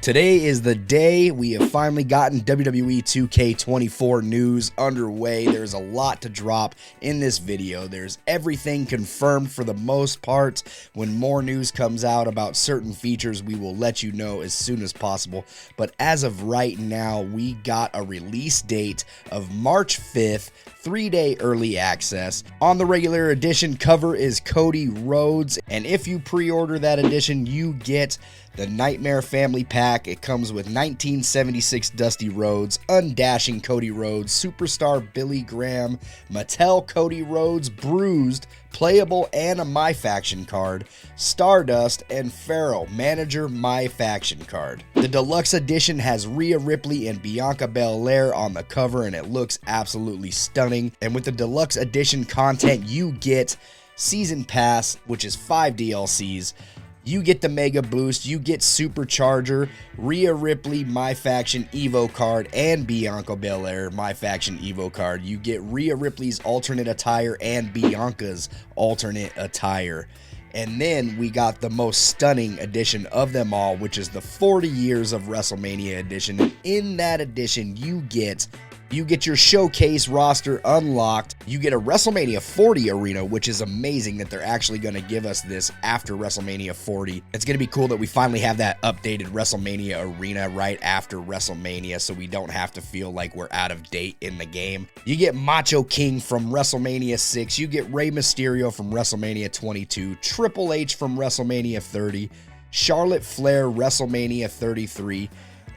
Today is the day we have finally gotten WWE 2K24 news underway. There's a lot to drop in this video. There's everything confirmed for the most part. When more news comes out about certain features, we will let you know as soon as possible. But as of right now, we got a release date of March 5th, 3-day early access. On the regular edition cover is Cody Rhodes, and if you pre-order that edition, you get the Nightmare Family Pack. It comes with 1976 Dusty Rhodes, Undashing Cody Rhodes, Superstar Billy Graham, Mattel Cody Rhodes, Bruised, Playable, and a My Faction card, Stardust, and Pharaoh, Manager My Faction card. The deluxe edition has Rhea Ripley and Bianca Belair on the cover, and it looks absolutely stunning. And with the deluxe edition content, you get Season Pass, which is 5 DLCs. You get the Mega Boost, you get Supercharger, Rhea Ripley My Faction Evo card, and Bianca Belair My Faction Evo card. You get Rhea Ripley's alternate attire and Bianca's alternate attire. And then we got the most stunning edition of them all, which is the 40 Years of WrestleMania edition. And in that edition, you get your showcase roster unlocked. You get a WrestleMania 40 arena, which is amazing that they're actually going to give us this after WrestleMania 40. It's going to be cool that we finally have that updated WrestleMania arena right after WrestleMania, so we don't have to feel like we're out of date in the game. You get Macho King from WrestleMania 6. You get Rey Mysterio from WrestleMania 22. Triple H from WrestleMania 30. Charlotte Flair WrestleMania 33.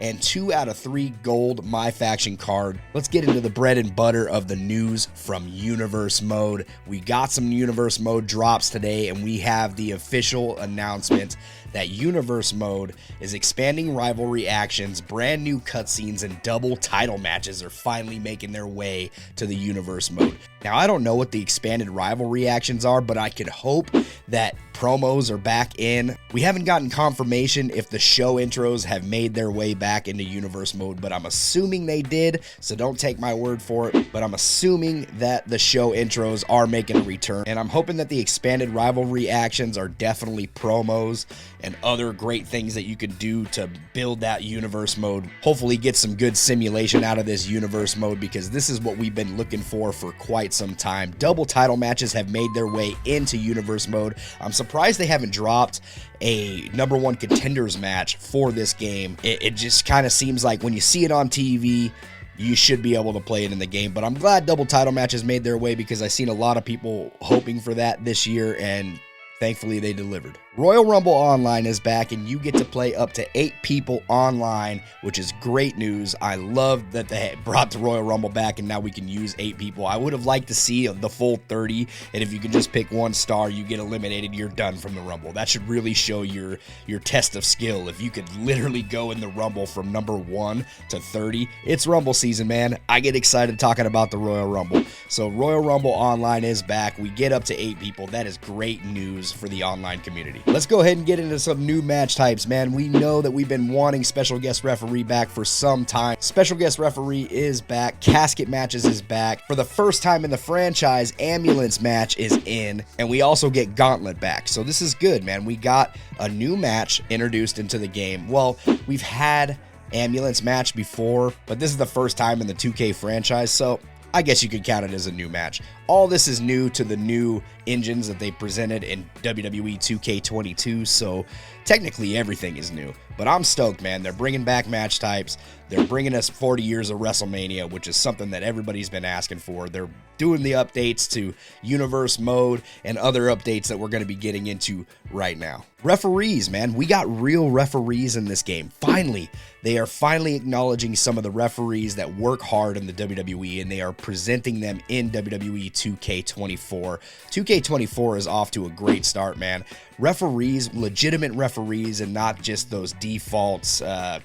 And 2 out of 3 gold My Faction card. Let's get into the bread and butter of the news from Universe Mode. We got some Universe Mode drops today, and we have the official announcement that Universe Mode is expanding rivalry actions, brand new cutscenes, and double title matches are finally making their way to the Universe Mode. Now, I don't know what the expanded rivalry actions are, but I could hope that promos are back in. We haven't gotten confirmation if the show intros have made their way back into Universe Mode, but I'm assuming they did, so don't take my word for it. But I'm assuming that the show intros are making a return, and I'm hoping that the expanded rivalry actions are definitely promos and other great things that you could do to build that Universe Mode. Hopefully get some good simulation out of this Universe Mode, because this is what we've been looking for quite some time. Double title matches have made their way into Universe Mode. I'm surprised they haven't dropped a #1 contenders match for this game. It just kind of seems like when you see it on TV, you should be able to play it in the game. But I'm glad double title matches made their way, because I've seen a lot of people hoping for that this year, and thankfully they delivered. Royal Rumble Online is back, and you get to play up to 8 people online, which is great news. I love that they brought the Royal Rumble back, and now we can use 8 people. I would have liked to see the full 30, and if you can just pick 1 star, you get eliminated, you're done from the Rumble. That should really show your test of skill. If you could literally go in the Rumble from number 1 to 30, it's Rumble season, man. I get excited talking about the Royal Rumble. So Royal Rumble Online is back. We get up to 8 people. That is great news for the online community. Let's go ahead and get into some new match types, man. We know that we've been wanting special guest referee back for some time. Special guest referee is back. Casket matches is back. For the first time in the franchise, ambulance match is in, and we also get gauntlet back. So this is good, man. We got a new match introduced into the game. Well, we've had ambulance match before, but this is the first time in the 2K franchise, so I guess you could count it as a new match. All this is new to the new engines that they presented in WWE 2K22, so technically everything is new. But I'm stoked, man. They're bringing back match types. They're bringing us 40 years of WrestleMania, which is something that everybody's been asking for. They're doing the updates to Universe Mode and other updates that we're going to be getting into right now. Referees, man. We got real referees in this game. Finally. They are finally acknowledging some of the referees that work hard in the WWE, and they are presenting them in WWE 2K24. 2K24 is off to a great start, man. Referees, legitimate referees, and not just those defaults,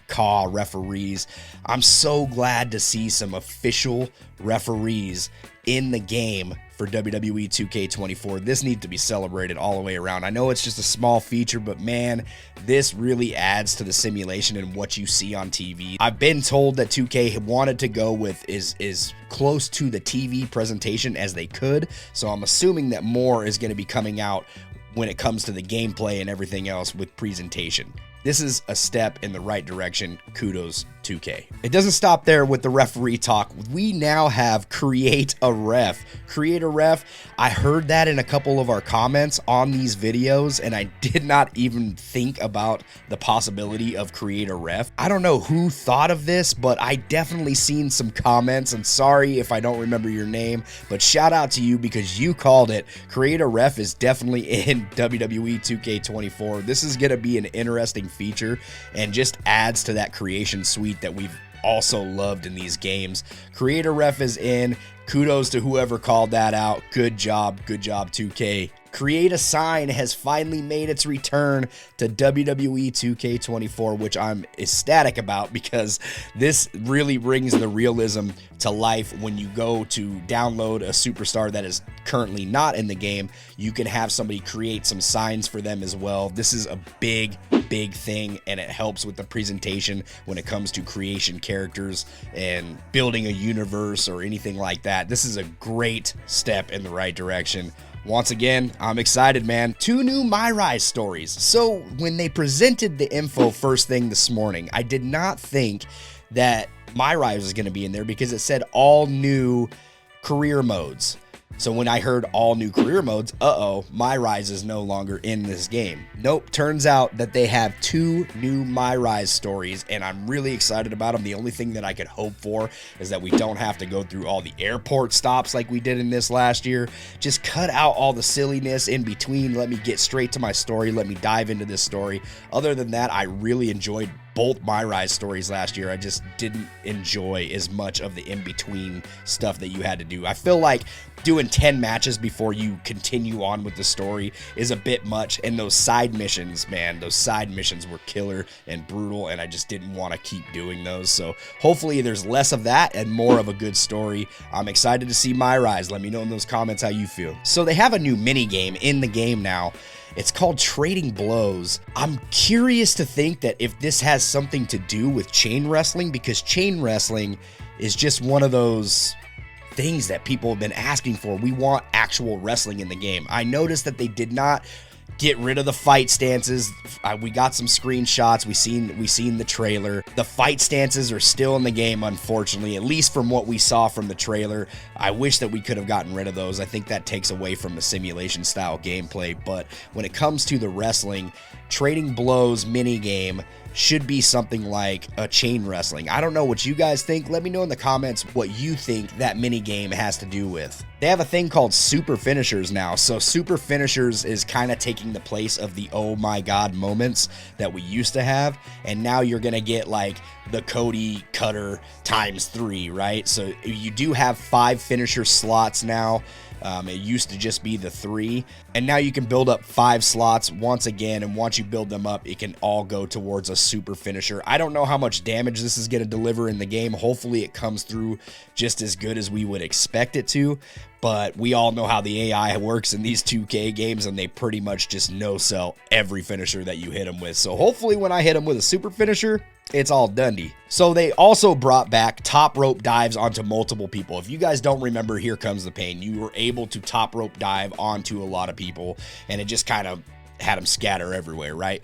CAW referees. I'm so glad to see some official referees in the game for WWE 2K24. This needs to be celebrated all the way around. I know it's just a small feature, but man, this really adds to the simulation and what you see on TV. I've been told that 2K wanted to go with is close to the TV presentation as they could, so I'm assuming that more is going to be coming out when it comes to the gameplay and everything else with presentation. This is a step in the right direction. Kudos, 2K. It doesn't stop there with the referee talk. We now have create a ref. Create a ref. I heard that in a couple of our comments on these videos, and I did not even think about the possibility of create a ref. I don't know who thought of this, but I definitely seen some comments, and sorry if I don't remember your name, but shout out to you because you called it. Create a ref is definitely in WWE 2K24. This is going to be an interesting feature and just adds to that creation suite that we've also loved in these games. Create a ref is in. Kudos to whoever called that out. Good job, 2K. Create a sign has finally made its return to WWE 2K24, which I'm ecstatic about because this really brings the realism to life. When you go to download a superstar that is currently not in the game, you can have somebody create some signs for them as well. This is a big thing, and it helps with the presentation when it comes to creation characters and building a universe or anything like that. This is a great step in the right direction. Once again, I'm excited, man. 2 new MyRise stories. So when they presented the info first thing this morning, I did not think that MyRise was going to be in there because it said all new career modes. So when I heard all new career modes, MyRise is no longer in this game. Nope, turns out that they have 2 new MyRise stories, and I'm really excited about them. The only thing that I could hope for is that we don't have to go through all the airport stops like we did in this last year. Just cut out all the silliness in between. Let me get straight to my story. Let me dive into this story. Other than that, I really enjoyed both MyRise stories last year. I just didn't enjoy as much of the in-between stuff that you had to do. I feel like doing 10 matches before you continue on with the story is a bit much, and those side missions, man, those side missions were killer and brutal, and I just didn't want to keep doing those. So hopefully there's less of that and more of a good story. I'm excited to see MyRise. Let me know in those comments how you feel. So they have a new mini game in the game now. It's called Trading Blows. I'm curious to think that if this has something to do with chain wrestling, because chain wrestling is just one of those things that people have been asking for. We want actual wrestling in the game. I noticed that they did not get rid of the fight stances. We got some screenshots. We seen the trailer. The fight stances are still in the game, unfortunately, at least from what we saw from the trailer. I wish that we could have gotten rid of those. I think that takes away from the simulation style gameplay. But when it comes to the wrestling, Trading Blows mini game should be something like a chain wrestling. I don't know what you guys think. Let me know in the comments what you think that mini game has to do with. They have a thing called super finishers now. So super finishers is kind of taking the place of the oh my god moments that we used to have, and now you're gonna get like the Cody Cutter ×3, right? So you do have 5 finisher slots now. It used to just be the 3, and now you can build up 5 slots once again, and once you build them up, it can all go towards a super finisher. I don't know how much damage this is going to deliver in the game. Hopefully it comes through just as good as we would expect it to, but we all know how the AI works in these 2K games, and they pretty much just no-sell every finisher that you hit them with. So hopefully when I hit them with a super finisher, it's all Dundee. So they also brought back top rope dives onto multiple people. If you guys don't remember Here Comes the Pain, you were able to top rope dive onto a lot of people, and it just kind of had them scatter everywhere, right?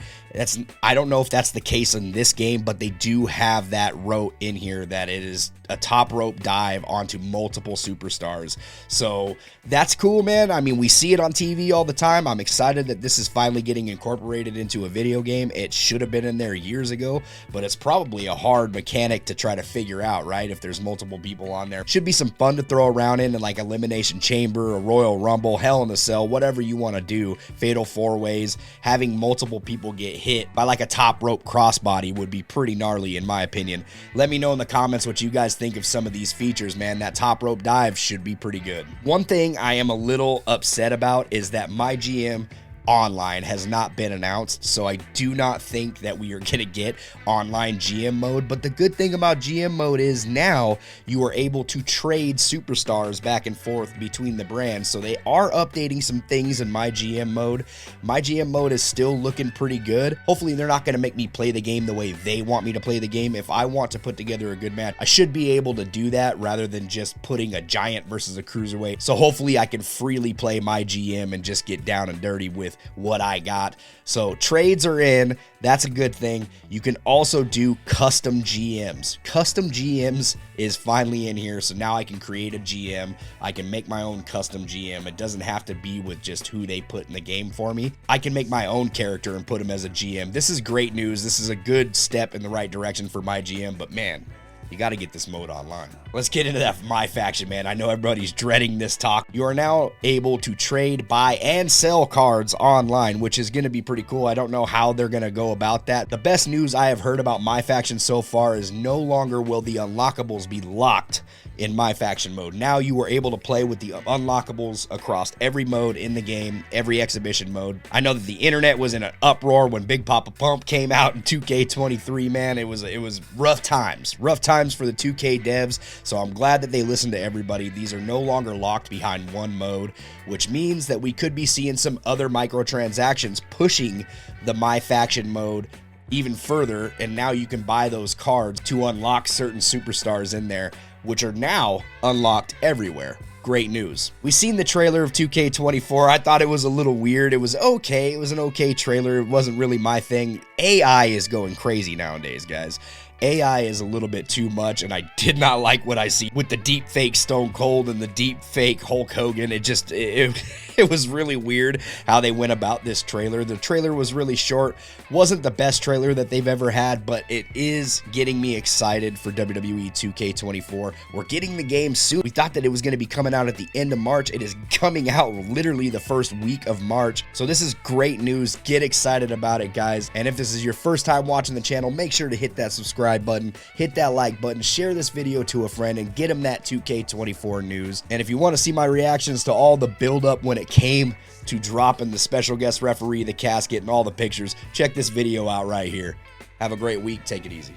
I don't know if that's the case in this game, but they do have that rote in here that it is a top rope dive onto multiple superstars. So that's cool, man. I mean, we see it on TV all the time. I'm excited that this is finally getting incorporated into a video game. It should have been in there years ago, but it's probably a hard mechanic to try to figure out, right? If there's multiple people on there. Should be some fun to throw around in like Elimination Chamber, a Royal Rumble, Hell in a Cell, whatever you want to do. Fatal 4-ways. Having multiple people get hit by like a top rope crossbody would be pretty gnarly in my opinion. Let me know in the comments what you guys think of some of these features, man. That top rope dive should be pretty good. One thing I am a little upset about is that my GM Online has not been announced, so I do not think that we are going to get online GM mode. But the good thing about GM mode is now you are able to trade superstars back and forth between the brands, so they are updating some things in my GM mode. My GM mode is still looking pretty good. Hopefully they're not going to make me play the game the way they want me to play the game. If I want to put together a good match, I should be able to do that rather than just putting a giant versus a cruiserweight. So hopefully I can freely play my GM and just get down and dirty with what I got. So trades are in. That's a good thing. You can also do custom GMs. Custom GMs is finally in here, so now I can create a GM. I can make my own custom GM. It doesn't have to be with just who they put in the game for me. I can make my own character and put him as a GM. This is great news. This is a good step in the right direction for my GM, but man, you got to get this mode online. Let's get into that My Faction, man. I know everybody's dreading this talk. You are now able to trade, buy, and sell cards online, which is going to be pretty cool. I don't know how they're going to go about that. The best news I have heard about My Faction so far is no longer will the unlockables be locked in My Faction mode. Now you are able to play with the unlockables across every mode in the game, every exhibition mode. I know that the internet was in an uproar when Big Papa Pump came out in 2K23, man. It was rough times for the 2K devs. So I'm glad that they listened to everybody. These are no longer locked behind one mode, which means that we could be seeing some other microtransactions pushing the My Faction mode even further, and now you can buy those cards to unlock certain superstars in there, which are now unlocked everywhere. Great news. We seen the trailer of 2K24. I thought it was a little weird. It was okay. It was an okay trailer. It wasn't really my thing. AI is going crazy nowadays, guys. AI is a little bit too much, and I did not like what I see with the deep fake Stone Cold and the deep fake Hulk Hogan. It was really weird how they went about this trailer. The trailer was really short. Wasn't the best trailer that they've ever had, but it is getting me excited for WWE 2K24. We're getting the game soon. We thought that it was going to be coming out at the end of March. It is coming out literally the first week of March. So this is great news. Get excited about it, guys. And if this is your first time watching the channel, make sure to hit that subscribe button, hit that like button, share this video to a friend, and get them that 2K24 news. And if you want to see my reactions to all the build-up when it came to dropping the special guest referee, the casket, and all the pictures, check this video out right here. Have a great week. Take it easy.